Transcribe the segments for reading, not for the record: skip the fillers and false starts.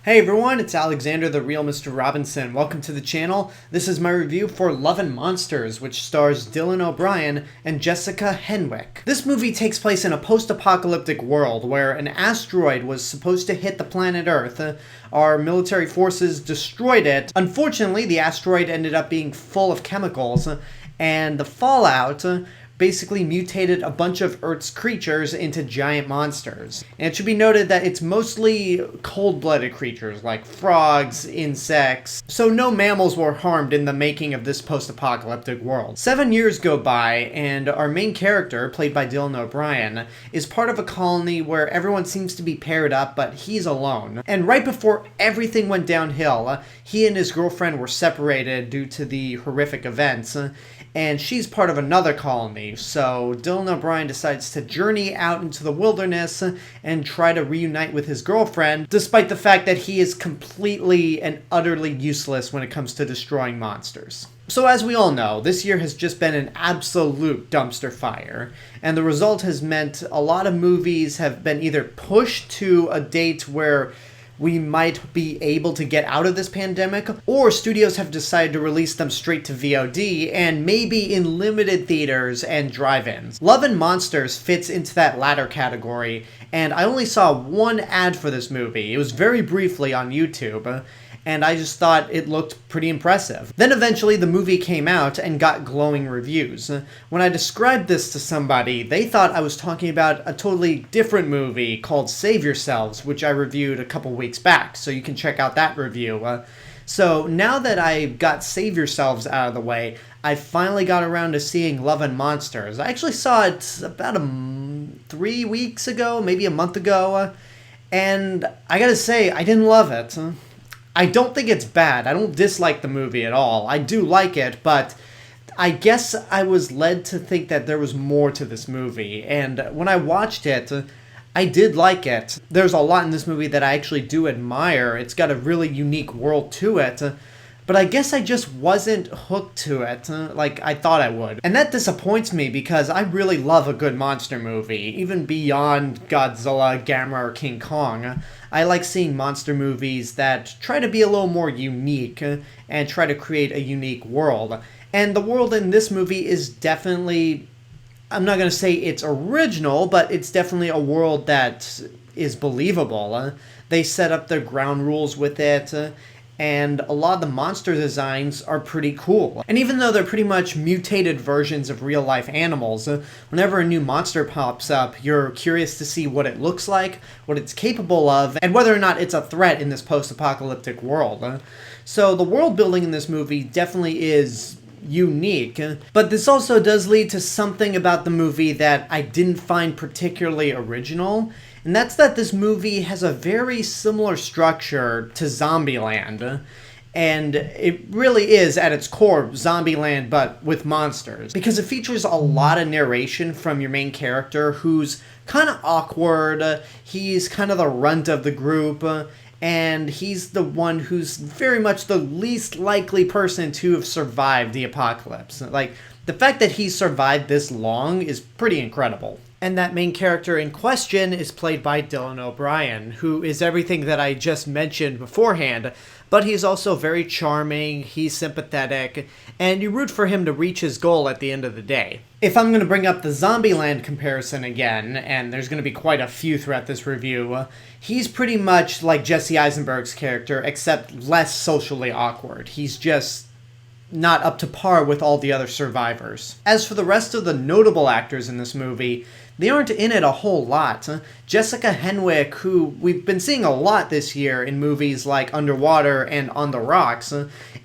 Hey everyone, it's Alexander, the real Mr. Robinson. Welcome to the channel. This is my review for Love and Monsters, which stars Dylan O'Brien and Jessica Henwick. This movie takes place in a post-apocalyptic world where an asteroid was supposed to hit the planet Earth. Our military forces destroyed it. Unfortunately, the asteroid ended up being full of chemicals, and the fallout basically mutated a bunch of Earth's creatures into giant monsters. And it should be noted that it's mostly cold-blooded creatures like frogs, insects, so no mammals were harmed in the making of this post-apocalyptic world. 7 years go by, and our main character, played by Dylan O'Brien, is part of a colony where everyone seems to be paired up, but he's alone. And right before everything went downhill, he and his girlfriend were separated due to the horrific events, and she's part of another colony, so Dylan O'Brien decides to journey out into the wilderness and try to reunite with his girlfriend, despite the fact that he is completely and utterly useless when it comes to destroying monsters. So as we all know, this year has just been an absolute dumpster fire, and the result has meant a lot of movies have been either pushed to a date where we might be able to get out of this pandemic, or studios have decided to release them straight to VOD and maybe in limited theaters and drive-ins. Love and Monsters fits into that latter category, and I only saw one ad for this movie. It was very briefly on YouTube, and I just thought it looked pretty impressive. Then eventually the movie came out and got glowing reviews. When I described this to somebody, they thought I was talking about a totally different movie called Save Yourselves, which I reviewed a couple weeks back, so you can check out that review. So now that I got Save Yourselves out of the way, I finally got around to seeing Love and Monsters. I actually saw it about 3 weeks ago, maybe a month ago, and I gotta say, I didn't love it. I don't think it's bad. I don't dislike the movie at all. I do like it, but I guess I was led to think that there was more to this movie. And when I watched it, I did like it. There's a lot in this movie that I actually do admire. It's got a really unique world to it. But I guess I just wasn't hooked to it like I thought I would. And that disappoints me because I really love a good monster movie, even beyond Godzilla, Gamera, or King Kong. I like seeing monster movies that try to be a little more unique and try to create a unique world. And the world in this movie is definitely, I'm not going to say it's original, but it's definitely a world that is believable. They set up their ground rules with it, and a lot of the monster designs are pretty cool. And even though they're pretty much mutated versions of real-life animals, whenever a new monster pops up, you're curious to see what it looks like, what it's capable of, and whether or not it's a threat in this post-apocalyptic world. So the world building in this movie definitely is unique, but this also does lead to something about the movie that I didn't find particularly original, and that's that this movie has a very similar structure to Zombieland, and it really is, at its core, Zombieland, but with monsters. Because it features a lot of narration from your main character, who's kind of awkward, he's kind of the runt of the group, and he's the one who's very much the least likely person to have survived the apocalypse. Like, the fact that he survived this long is pretty incredible. And that main character in question is played by Dylan O'Brien, who is everything that I just mentioned beforehand, but he's also very charming, he's sympathetic, and you root for him to reach his goal at the end of the day. If I'm going to bring up the Zombieland comparison again, and there's going to be quite a few throughout this review, he's pretty much like Jesse Eisenberg's character, except less socially awkward. He's just not up to par with all the other survivors. As for the rest of the notable actors in this movie, they aren't in it a whole lot. Jessica Henwick, who we've been seeing a lot this year in movies like Underwater and On the Rocks,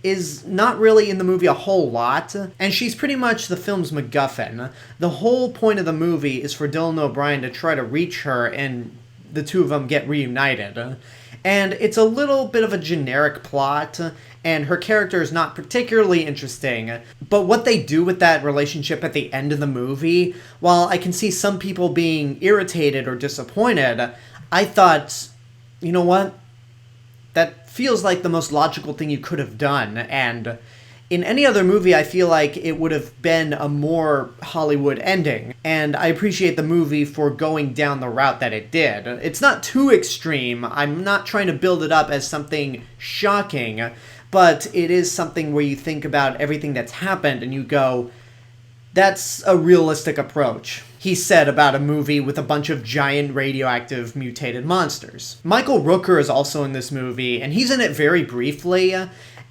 is not really in the movie a whole lot, and she's pretty much the film's MacGuffin. The whole point of the movie is for Dylan O'Brien to try to reach her, and the two of them get reunited. And it's a little bit of a generic plot, and her character is not particularly interesting. But what they do with that relationship at the end of the movie, while I can see some people being irritated or disappointed, I thought, you know what? That feels like the most logical thing you could have done, and In any other movie, I feel like it would have been a more Hollywood ending, and I appreciate the movie for going down the route that it did. It's not too extreme. I'm not trying to build it up as something shocking, but it is something where you think about everything that's happened and you go, that's a realistic approach, he said about a movie with a bunch of giant radioactive mutated monsters. Michael Rooker is also in this movie, and he's in it very briefly,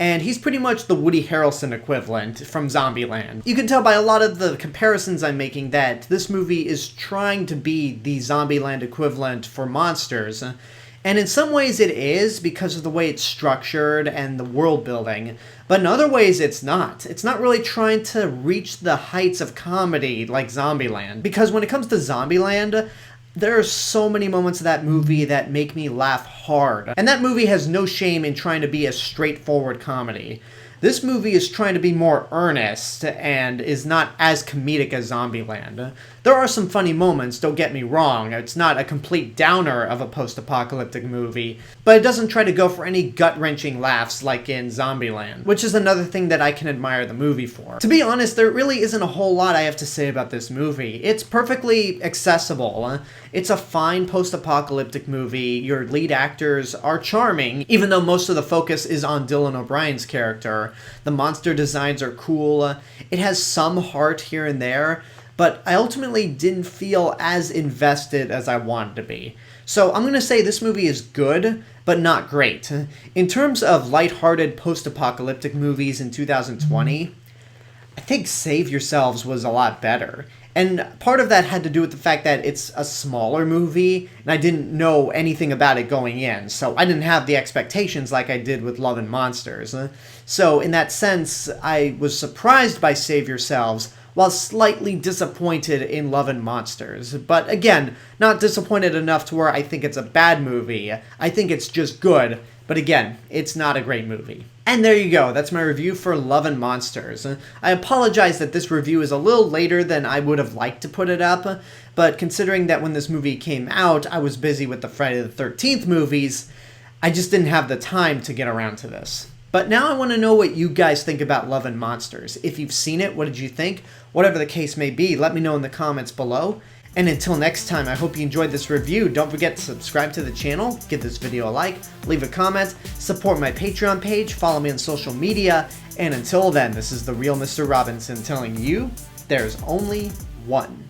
and he's pretty much the Woody Harrelson equivalent from Zombieland. You can tell by a lot of the comparisons I'm making that this movie is trying to be the Zombieland equivalent for monsters, and in some ways it is because of the way it's structured and the world building, but in other ways it's not. It's not really trying to reach the heights of comedy like Zombieland, because when it comes to Zombieland, there are so many moments of that movie that make me laugh hard. And that movie has no shame in trying to be a straightforward comedy. This movie is trying to be more earnest and is not as comedic as Zombieland. There are some funny moments, don't get me wrong. It's not a complete downer of a post-apocalyptic movie, but it doesn't try to go for any gut-wrenching laughs like in Zombieland, which is another thing that I can admire the movie for. To be honest, there really isn't a whole lot I have to say about this movie. It's perfectly accessible. It's a fine post-apocalyptic movie. Your lead actors are charming, even though most of the focus is on Dylan O'Brien's character. The monster designs are cool. It has some heart here and there, but I ultimately didn't feel as invested as I wanted to be. So I'm going to say this movie is good, but not great. In terms of lighthearted post-apocalyptic movies in 2020, I think Save Yourselves was a lot better. And part of that had to do with the fact that it's a smaller movie, and I didn't know anything about it going in, so I didn't have the expectations like I did with Love and Monsters. So in that sense, I was surprised by Save Yourselves, while slightly disappointed in Love and Monsters. But again, not disappointed enough to where I think it's a bad movie. I think it's just good, but again, it's not a great movie. And there you go, that's my review for Love and Monsters. I apologize that this review is a little later than I would have liked to put it up, but considering that when this movie came out, I was busy with the Friday the 13th movies, I just didn't have the time to get around to this. But now I want to know what you guys think about Love and Monsters. If you've seen it, what did you think? Whatever the case may be, let me know in the comments below. And until next time, I hope you enjoyed this review. Don't forget to subscribe to the channel, give this video a like, leave a comment, support my Patreon page, follow me on social media, and until then, this is the real Mr. Robinson telling you, there's only one.